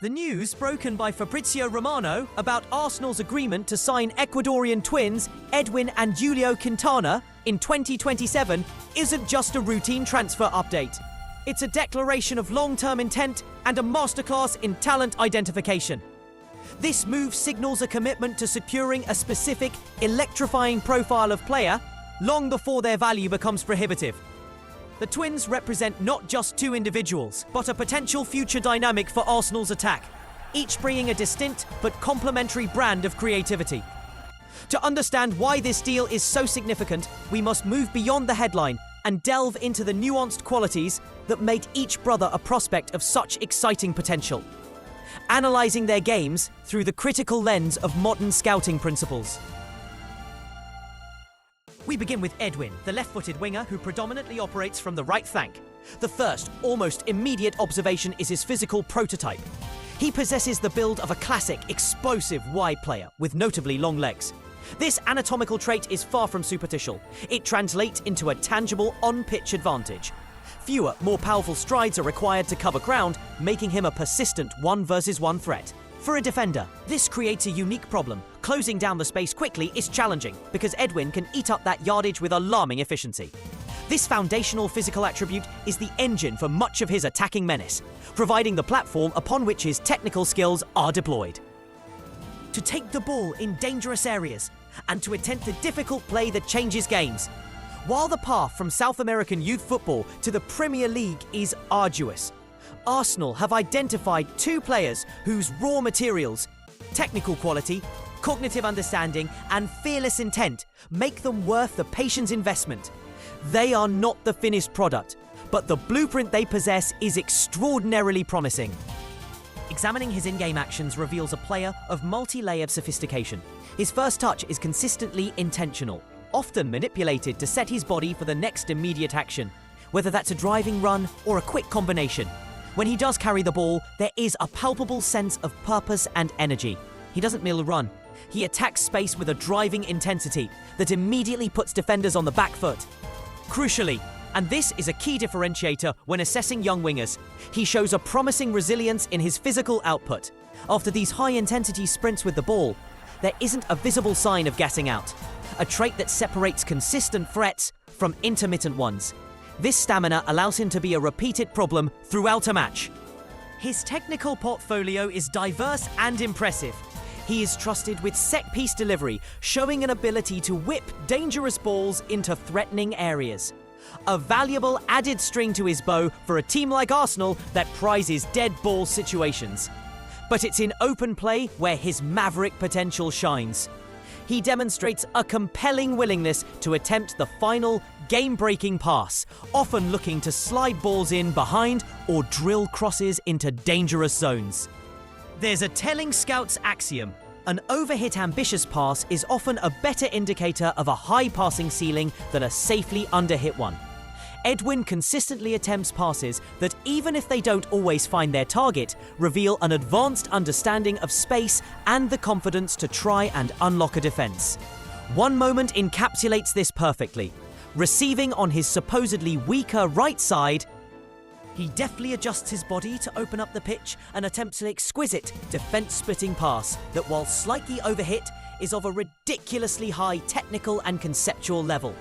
The news broken by Fabrizio Romano about Arsenal's agreement to sign Ecuadorian twins Edwin and Julio Quintana in 2027 isn't just a routine transfer update. It's a declaration of long-term intent and a masterclass in talent identification. This move signals a commitment to securing a specific, electrifying profile of player long before their value becomes prohibitive. The twins represent not just two individuals, but a potential future dynamic for Arsenal's attack, each bringing a distinct but complementary brand of creativity. To understand why this deal is so significant, we must move beyond the headline and delve into the nuanced qualities that made each brother a prospect of such exciting potential, analysing their games through the critical lens of modern scouting principles. We begin with Edwin, the left-footed winger who predominantly operates from the right flank. The first, almost immediate observation is his physical prototype. He possesses the build of a classic, explosive wide player with notably long legs. This anatomical trait is far from superficial. It translates into a tangible on-pitch advantage. Fewer, more powerful strides are required to cover ground, making him a persistent 1-versus-1 threat. For a defender, this creates a unique problem. Closing down the space quickly is challenging because Edwin can eat up that yardage with alarming efficiency. This foundational physical attribute is the engine for much of his attacking menace, providing the platform upon which his technical skills are deployed. To take the ball in dangerous areas and to attempt the difficult play that changes games. While the path from South American youth football to the Premier League is arduous, Arsenal have identified two players whose raw materials, technical quality, cognitive understanding, and fearless intent make them worth the patience investment. They are not the finished product, but the blueprint they possess is extraordinarily promising. Examining his in-game actions reveals a player of multi-layered sophistication. His first touch is consistently intentional, often manipulated to set his body for the next immediate action, whether that's a driving run or a quick combination. When he does carry the ball, there is a palpable sense of purpose and energy. He doesn't merely run. He attacks space with a driving intensity that immediately puts defenders on the back foot. Crucially, and this is a key differentiator when assessing young wingers, he shows a promising resilience in his physical output. After these high-intensity sprints with the ball, there isn't a visible sign of gassing out, a trait that separates consistent threats from intermittent ones. This stamina allows him to be a repeated problem throughout a match. His technical portfolio is diverse and impressive. He is trusted with set-piece delivery, showing an ability to whip dangerous balls into threatening areas. A valuable added string to his bow for a team like Arsenal that prizes dead ball situations. But it's in open play where his maverick potential shines. He demonstrates a compelling willingness to attempt the final, game-breaking pass, often looking to slide balls in behind or drill crosses into dangerous zones. There's a telling scout's axiom: an overhit ambitious pass is often a better indicator of a high passing ceiling than a safely underhit one. Edwin consistently attempts passes that, even if they don't always find their target, reveal an advanced understanding of space and the confidence to try and unlock a defense. One moment encapsulates this perfectly. Receiving on his supposedly weaker right side, he deftly adjusts his body to open up the pitch and attempts an exquisite defense-splitting pass that, while slightly overhit, is of a ridiculously high technical and conceptual level.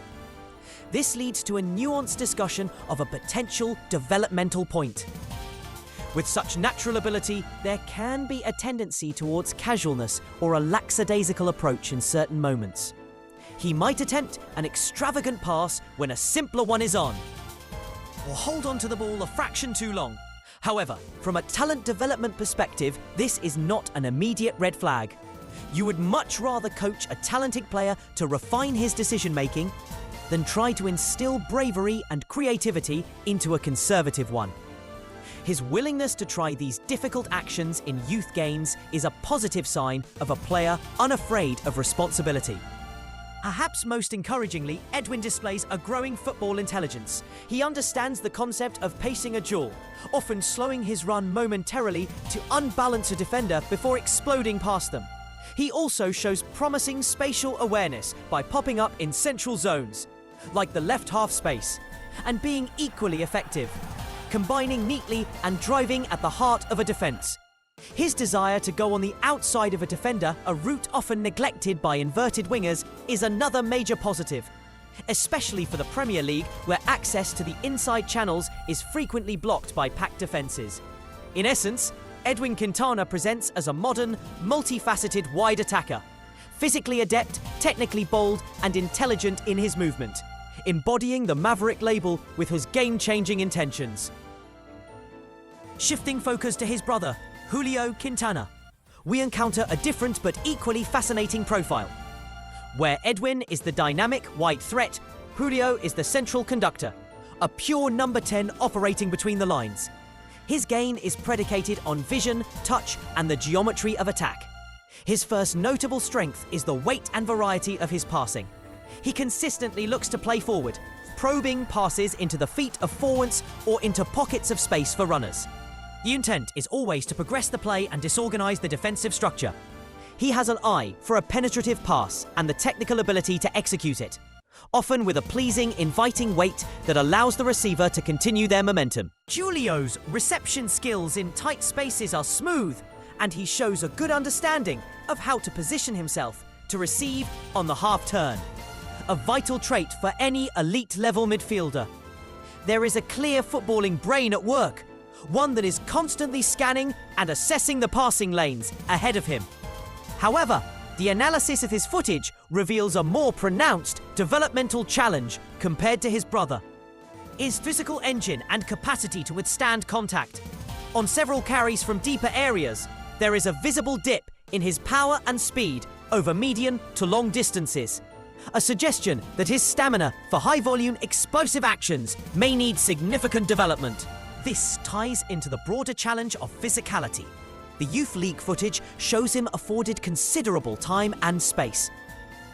This leads to a nuanced discussion of a potential developmental point. With such natural ability, there can be a tendency towards casualness or a lackadaisical approach in certain moments. He might attempt an extravagant pass when a simpler one is on, or hold on to the ball a fraction too long. However, from a talent development perspective, this is not an immediate red flag. You would much rather coach a talented player to refine his decision-making than try to instill bravery and creativity into a conservative one. His willingness to try these difficult actions in youth games is a positive sign of a player unafraid of responsibility. Perhaps most encouragingly, Edwin displays a growing football intelligence. He understands the concept of pacing a duel, often slowing his run momentarily to unbalance a defender before exploding past them. He also shows promising spatial awareness by popping up in central zones, like the left half space, and being equally effective, combining neatly and driving at the heart of a defence. His desire to go on the outside of a defender, a route often neglected by inverted wingers, is another major positive, especially for the Premier League, where access to the inside channels is frequently blocked by packed defences. In essence, Edwin Quintana presents as a modern, multifaceted wide attacker, physically adept, technically bold, and intelligent in his movement, embodying the Maverick label with his game-changing intentions. Shifting focus to his brother, Julio Quintana, we encounter a different but equally fascinating profile. Where Edwin is the dynamic wide threat, Julio is the central conductor, a pure number 10 operating between the lines. His game is predicated on vision, touch, and the geometry of attack. His first notable strength is the weight and variety of his passing. He consistently looks to play forward, probing passes into the feet of forwards or into pockets of space for runners. The intent is always to progress the play and disorganize the defensive structure. He has an eye for a penetrative pass and the technical ability to execute it, often with a pleasing, inviting weight that allows the receiver to continue their momentum. Julio's reception skills in tight spaces are smooth, and he shows a good understanding of how to position himself to receive on the half turn, a vital trait for any elite-level midfielder. There is a clear footballing brain at work, one that is constantly scanning and assessing the passing lanes ahead of him. However, the analysis of his footage reveals a more pronounced developmental challenge compared to his brother. His physical engine and capacity to withstand contact. On several carries from deeper areas, there is a visible dip in his power and speed over medium to long distances, a suggestion that his stamina for high-volume explosive actions may need significant development. This ties into the broader challenge of physicality. The Youth League footage shows him afforded considerable time and space.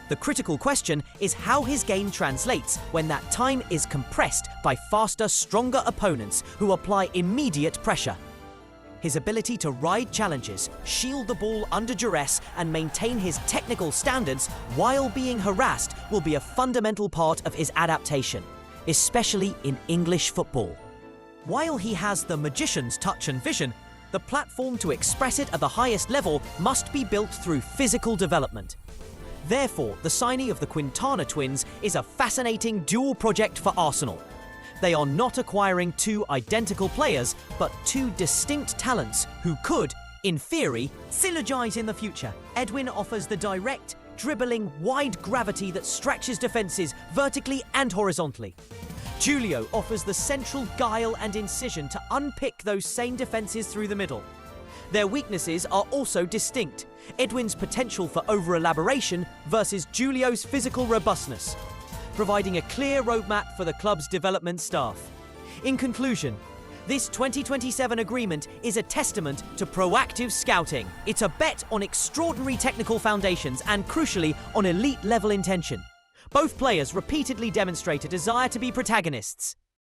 The critical question is how his game translates when that time is compressed by faster, stronger opponents who apply immediate pressure. His ability to ride challenges, shield the ball under duress, and maintain his technical standards while being harassed will be a fundamental part of his adaptation, especially in English football. While he has the magician's touch and vision, the platform to express it at the highest level must be built through physical development. Therefore, the signing of the Quintana twins is a fascinating dual project for Arsenal. They are not acquiring two identical players, but two distinct talents who could, in theory, synergize in the future. Edwin offers the direct, dribbling, wide gravity that stretches defenses vertically and horizontally. Julio offers the central guile and incision to unpick those same defenses through the middle. Their weaknesses are also distinct: Edwin's potential for over-elaboration versus Julio's physical robustness, providing a clear roadmap for the club's development staff. In conclusion, this 2027 agreement is a testament to proactive scouting. It's a bet on extraordinary technical foundations and, crucially, on elite-level intention. Both players repeatedly demonstrate a desire to be protagonists.